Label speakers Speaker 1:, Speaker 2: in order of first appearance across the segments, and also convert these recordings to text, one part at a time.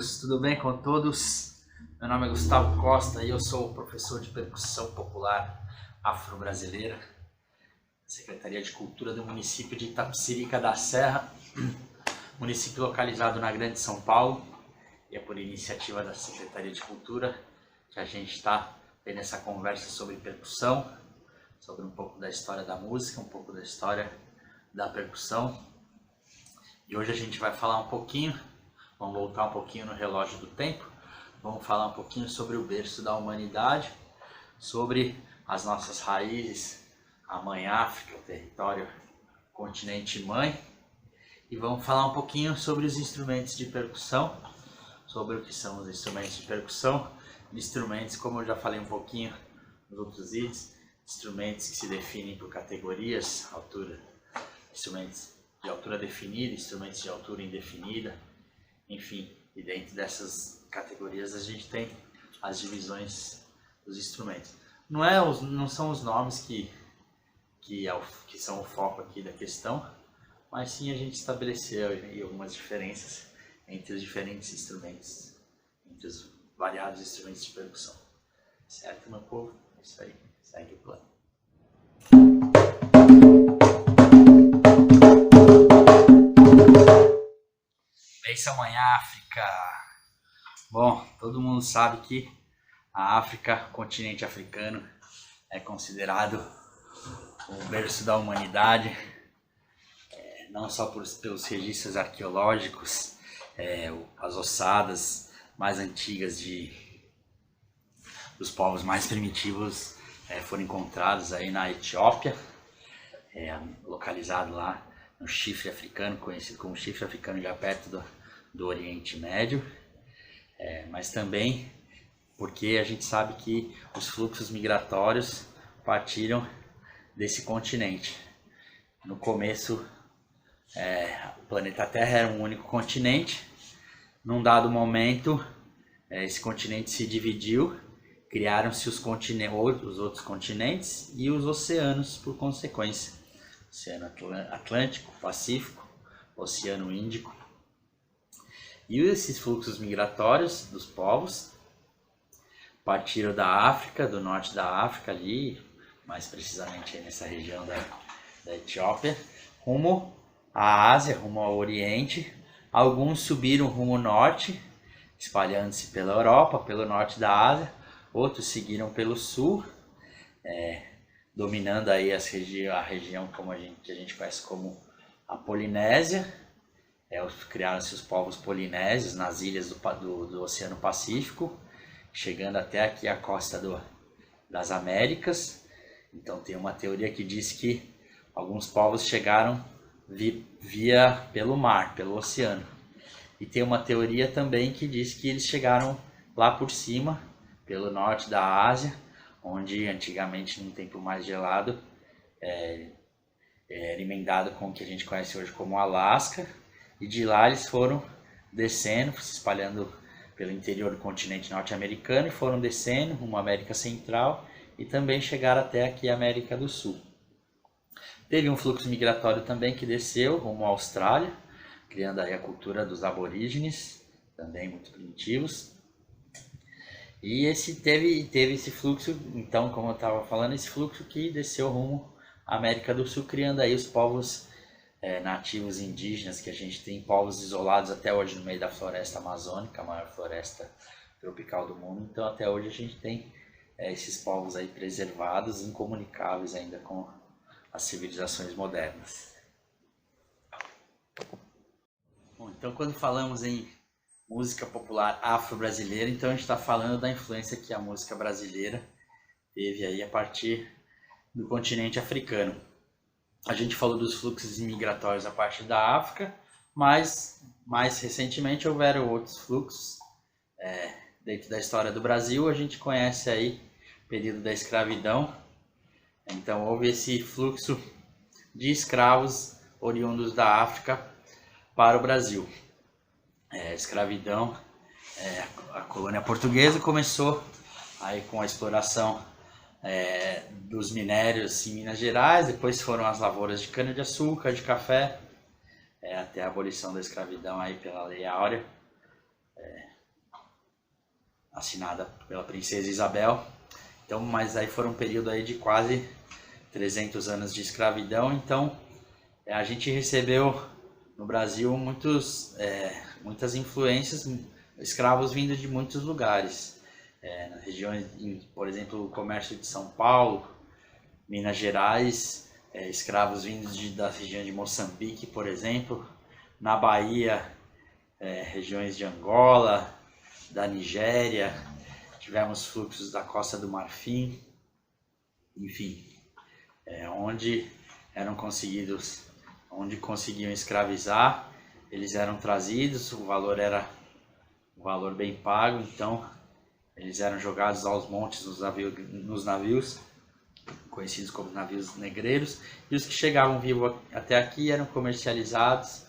Speaker 1: amigos, tudo bem com todos? Meu nome é Gustavo Costa e eu sou professor de percussão popular afro-brasileira, Secretaria de Cultura do município de Itapecerica da Serra, município localizado na Grande São Paulo, e é por iniciativa da Secretaria de Cultura que a gente está tendo essa conversa sobre percussão, sobre um pouco da história da música, um pouco da história da percussão. E hoje a gente vai falar um pouquinho, vamos voltar um pouquinho no relógio do tempo, vamos falar um pouquinho sobre o berço da humanidade, sobre as nossas raízes, a Mãe África, o território, o continente mãe, e vamos falar um pouquinho sobre os instrumentos de percussão, sobre o que são os instrumentos de percussão, instrumentos, como eu já falei um pouquinho nos outros vídeos, instrumentos que se definem por categorias, altura, instrumentos de altura definida, instrumentos de altura indefinida, enfim, e dentro dessas categorias a gente tem as divisões dos instrumentos. Não são os nomes que são o foco aqui da questão, mas sim a gente estabeleceu aí algumas diferenças entre os diferentes instrumentos, entre os variados instrumentos de percussão. Certo, meu povo? É isso aí, segue o plano. Benção, Mãe África! Bom, todo mundo sabe que a África, o continente africano, é considerado o berço da humanidade, não só pelos registros arqueológicos, as ossadas mais antigas dos povos mais primitivos foram encontrados aí na Etiópia, localizado lá no chifre africano, conhecido como chifre africano, já perto do Oriente Médio, mas também porque a gente sabe que os fluxos migratórios partiram desse continente. No começo, o planeta Terra era um único continente. Num dado momento, esse continente se dividiu, criaram-se os outros continentes e os oceanos por consequência. Oceano Atlântico, Pacífico, Oceano Índico. E esses fluxos migratórios dos povos partiram da África, do norte da África ali, mais precisamente nessa região da Etiópia, rumo à Ásia, rumo ao Oriente. Alguns subiram rumo norte, espalhando-se pela Europa, pelo norte da Ásia. Outros seguiram pelo sul, dominando aí a região que a gente conhece como a Polinésia. Criaram-se os povos polinésios nas ilhas do Oceano Pacífico, chegando até aqui a costa das Américas. Então tem uma teoria que diz que alguns povos chegaram pelo mar, pelo oceano. E tem uma teoria também que diz que eles chegaram lá por cima, pelo norte da Ásia, onde antigamente, num tempo mais gelado, era emendado com o que a gente conhece hoje como Alasca. E de lá eles foram descendo, se espalhando pelo interior do continente norte-americano e foram descendo rumo à América Central e também chegaram até aqui a América do Sul. Teve um fluxo migratório também que desceu rumo à Austrália, criando aí a cultura dos aborígenes, também muito primitivos. E teve esse fluxo, então, como eu estava falando, esse fluxo que desceu rumo à América do Sul, criando aí os povos nativos indígenas, que a gente tem povos isolados até hoje no meio da floresta amazônica, a maior floresta tropical do mundo. Então até hoje a gente tem esses povos aí preservados, incomunicáveis ainda com as civilizações modernas. Bom, então quando falamos em música popular afro-brasileira, então a gente está falando da influência que a música brasileira teve aí a partir do continente africano. A gente falou dos fluxos migratórios a partir da África, mas mais recentemente houveram outros fluxos. Dentro da história do Brasil, a gente conhece aí o período da escravidão. Então houve esse fluxo de escravos oriundos da África para o Brasil. A escravidão, a colônia portuguesa começou aí com a exploração dos minérios em Minas Gerais, depois foram as lavouras de cana-de-açúcar, de café, até a abolição da escravidão aí pela Lei Áurea, assinada pela princesa Isabel. Então, mas aí foram um período aí de quase 300 anos de escravidão. Então, a gente recebeu no Brasil muitas influências, escravos vindo de muitos lugares. Nas regiões, por exemplo, o comércio de São Paulo, Minas Gerais, escravos vindos da região de Moçambique, por exemplo. Na Bahia, regiões de Angola, da Nigéria, tivemos fluxos da Costa do Marfim, enfim, onde conseguiam escravizar, eles eram trazidos, o valor era um valor bem pago, então eles eram jogados aos montes nos navios, conhecidos como navios negreiros, e os que chegavam vivos até aqui eram comercializados,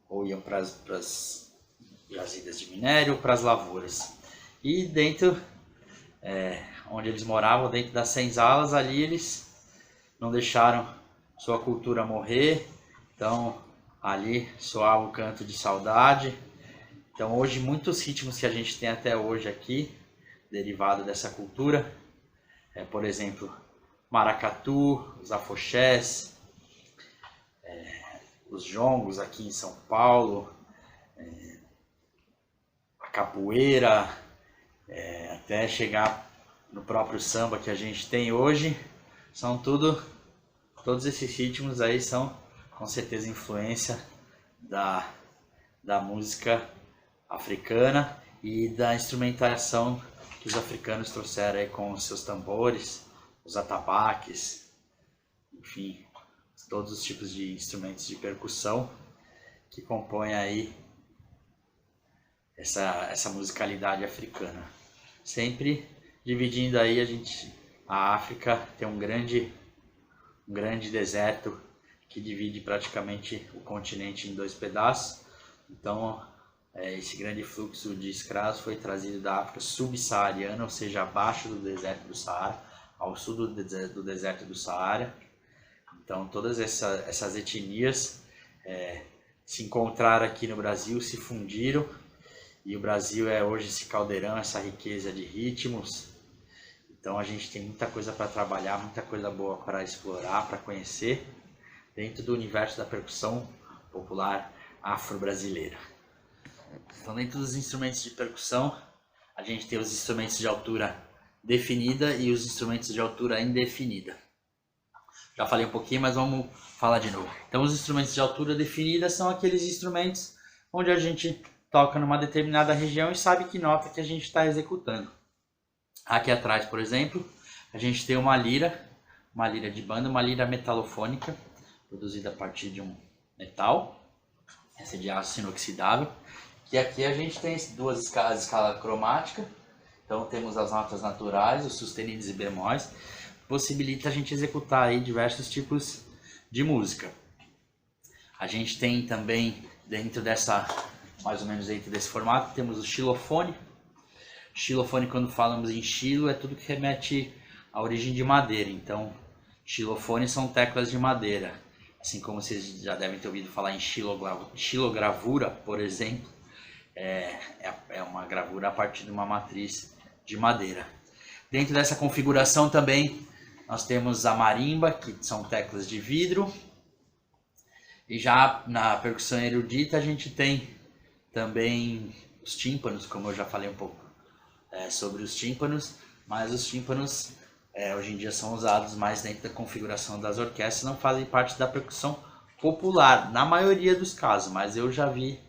Speaker 1: ou iam para as jazidas de minério ou para as lavouras. E dentro, onde eles moravam, dentro das senzalas, ali eles não deixaram sua cultura morrer, então ali soava o canto de saudade. Então hoje muitos ritmos que a gente tem até hoje aqui, derivado dessa cultura, por exemplo, maracatu, os afoxés, os jongos aqui em São Paulo, a capoeira, até chegar no próprio samba que a gente tem hoje, todos esses ritmos aí são com certeza influência da música africana e da instrumentação que os africanos trouxeram aí com os seus tambores, os atabaques, enfim, todos os tipos de instrumentos de percussão que compõem aí essa musicalidade africana. Sempre dividindo aí, a África tem um grande deserto que divide praticamente o continente em 2 pedaços. Então, esse grande fluxo de escravos foi trazido da África subsaariana, ou seja, abaixo do deserto do Saara, ao sul do deserto do Saara. Então, todas essas etnias se encontraram aqui no Brasil, se fundiram, e o Brasil é hoje esse caldeirão, essa riqueza de ritmos. Então a gente tem muita coisa para trabalhar, muita coisa boa para explorar, para conhecer, dentro do universo da percussão popular afro-brasileira. Então, dentro dos instrumentos de percussão, a gente tem os instrumentos de altura definida e os instrumentos de altura indefinida. Já falei um pouquinho, mas vamos falar de novo. Então, os instrumentos de altura definida são aqueles instrumentos onde a gente toca numa determinada região e sabe que nota que a gente está executando. Aqui atrás, por exemplo, a gente tem uma lira de banda, uma lira metalofônica, produzida a partir de um metal, essa é de aço inoxidável, que aqui a gente tem 2 escalas de escala cromática. Então temos as notas naturais, os sustenidos e bemóis, possibilita a gente executar aí diversos tipos de música. A gente tem também mais ou menos dentro desse formato, temos o xilofone. Xilofone, quando falamos em xilo, é tudo que remete à origem de madeira. Então, xilofone são teclas de madeira. Assim como vocês já devem ter ouvido falar em xilogravura, por exemplo, é uma gravura a partir de uma matriz de madeira. Dentro dessa configuração também nós temos a marimba, que são teclas de vidro. E já na percussão erudita a gente tem também os tímpanos, como eu já falei um pouco sobre os tímpanos, mas os tímpanos hoje em dia são usados mais dentro da configuração das orquestras, não fazem parte da percussão popular, na maioria dos casos, mas eu já vi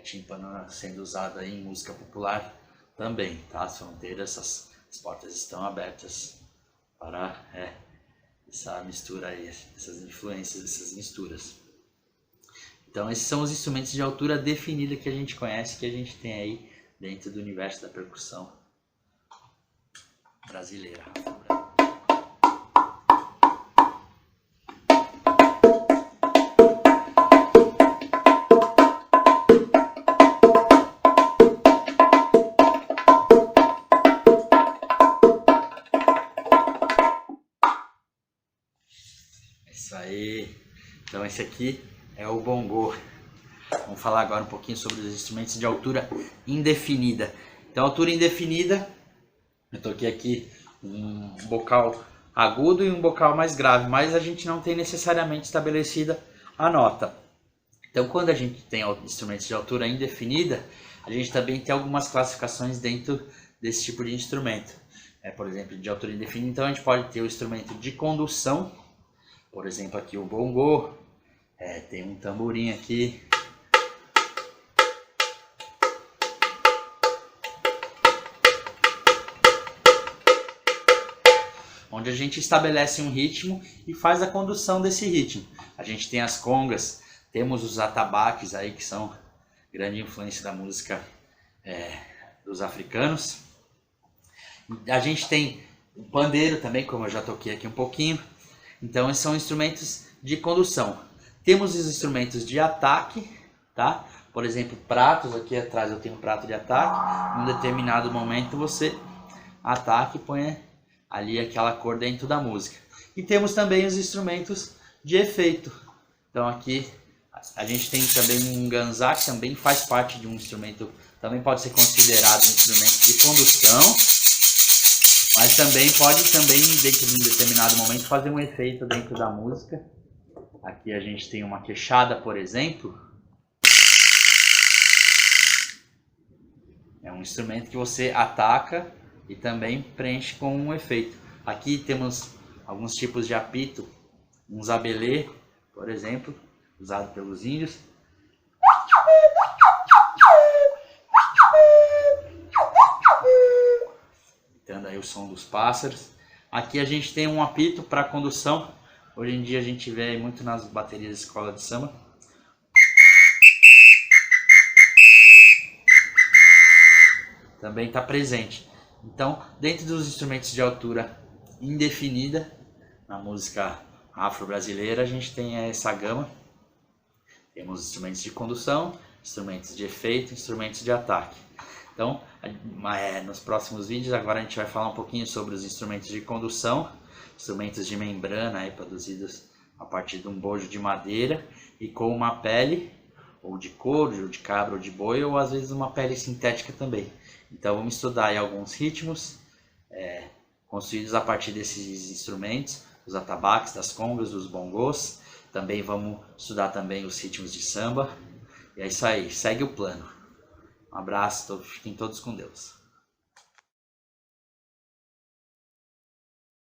Speaker 1: tímpano sendo usado aí em música popular também, tá? As fronteiras, as portas estão abertas para essa mistura aí, essas influências, essas misturas. Então esses são os instrumentos de altura definida que a gente conhece, que a gente tem aí dentro do universo da percussão brasileira. Isso aí. Então esse aqui é o bongô. Vamos falar agora um pouquinho sobre os instrumentos de altura indefinida. Então, altura indefinida, eu toquei aqui um bocal agudo e um bocal mais grave, mas a gente não tem necessariamente estabelecida a nota. Então, quando a gente tem instrumentos de altura indefinida, a gente também tem algumas classificações dentro desse tipo de instrumento. Por exemplo, de altura indefinida, então a gente pode ter o instrumento de condução, por exemplo, aqui o bongô, tem um tamborim aqui. Onde a gente estabelece um ritmo e faz a condução desse ritmo. A gente tem as congas, temos os atabaques aí, que são grande influência da música dos africanos. A gente tem o pandeiro também, como eu já toquei aqui um pouquinho. Então, esses são instrumentos de condução. Temos os instrumentos de ataque, tá? Por exemplo, pratos, aqui atrás eu tenho um prato de ataque. Em um determinado momento você ataca e põe ali aquela cor dentro da música. E temos também os instrumentos de efeito. Então aqui a gente tem também um ganzá, que também faz parte de um instrumento, também pode ser considerado um instrumento de condução, mas também pode dentro de um determinado momento fazer um efeito dentro da música. Aqui a gente tem uma queixada, por exemplo. É um instrumento que você ataca e também preenche com um efeito. Aqui temos alguns tipos de apito, um zabelê, por exemplo, usado pelos índios. Imitando aí o som dos pássaros. Aqui a gente tem um apito para condução. Hoje em dia a gente vê muito nas baterias de escola de samba. Também está presente. Então, dentro dos instrumentos de altura indefinida, na música afro-brasileira, a gente tem essa gama. Temos instrumentos de condução, instrumentos de efeito, instrumentos de ataque. Então, nos próximos vídeos, agora a gente vai falar um pouquinho sobre os instrumentos de condução, instrumentos de membrana produzidos a partir de um bojo de madeira e com uma pele, ou de couro, ou de cabra, ou de boi, ou às vezes uma pele sintética também. Então vamos estudar aí alguns ritmos construídos a partir desses instrumentos, os atabaques, das congas, dos bongos. Também vamos estudar também os ritmos de samba. E é isso aí, segue o plano. Um abraço, fiquem todos com Deus.